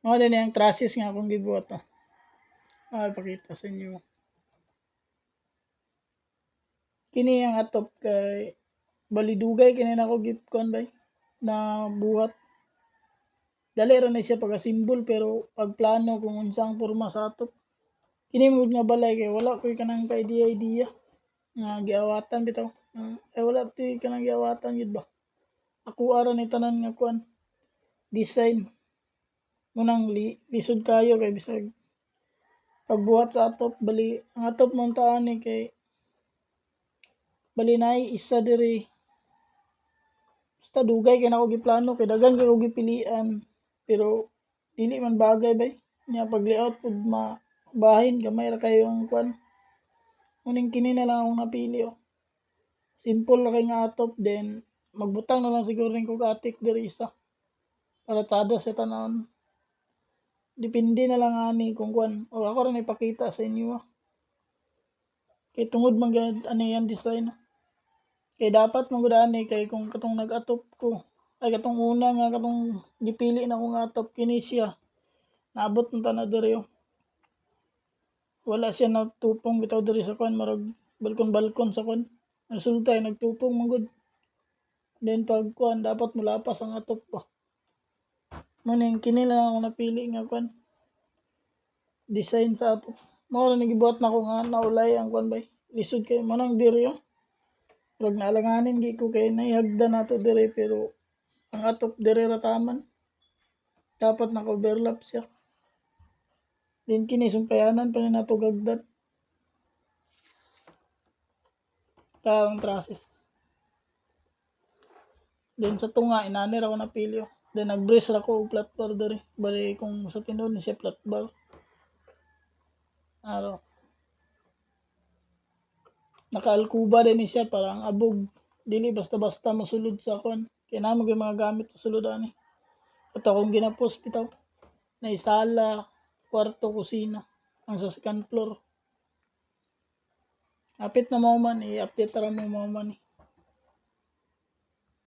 Mga din yung trusses nga akong gibuhat. Pakita sa inyo. Kini ang atop kay balidugay kini na ako gift kon bay na buhat. Dali ra na siya pagka-symbol pero pagplano kung unsang porma sa atop. Kini mo nga balay kay wala koy kanang ka-idea nga giawatan bitaw. Wala toy kanang giawatan gid ba. Ako ara ni tanan nga kuan design. Munang lisod kayo kay bisag pagbuhat sa atop bali ang atop mong taani kay bali nay isa diri basta dugay kay nako giplano kay daghan kay ko gipilian pero dili man bagay bay nya pag layout pud bahin gamay ra kayo ang kuan muning kini na lang akong napili simple ra kay nga atop then magbutang na lang siguro ning kog atik diri isa para tsada sa tanan depende na lang ani kung kuan o ako ra ipakita sa inyo kay tungod man gad ani yan design kay dapat man gud ani kay kung katong nag-atop ko ay katong una nga katong gipili na ko nga atop kini siya naabot man ta na diri wala siya natupong bitaw diri sa kuan marag balkon sa kuan resulta ay nagtupong man gud then pag kuan dapat mulapas ang atop pa muning kini lang ako napili nga kuan design sa atop mao ra ni gibuhat nako nga naulay ang kuan bay lisod kay manang diri Pag naalanganin gi ko kay naihagda nato dire pero ang atop dire ra taman. Dapat naka-overlap siya. Din kini sumpayanan pa ni nato gagdat. Karang trusses. Then sa tunga inani ra ko napili. Then nag-brace ra ko og flat bar dire. Bali kung sa tinud ni siya flat bar. Aro. Naka-alkuba din ni siya para ang abog dili basta-basta mosulod sa kon. Kaya namo gyud mga gamit sa sulod ani. At akong ginapos bitaw. Na sala, kwarto, kusina. Ang sa second floor. Apit na mo man, i-update ra mo man.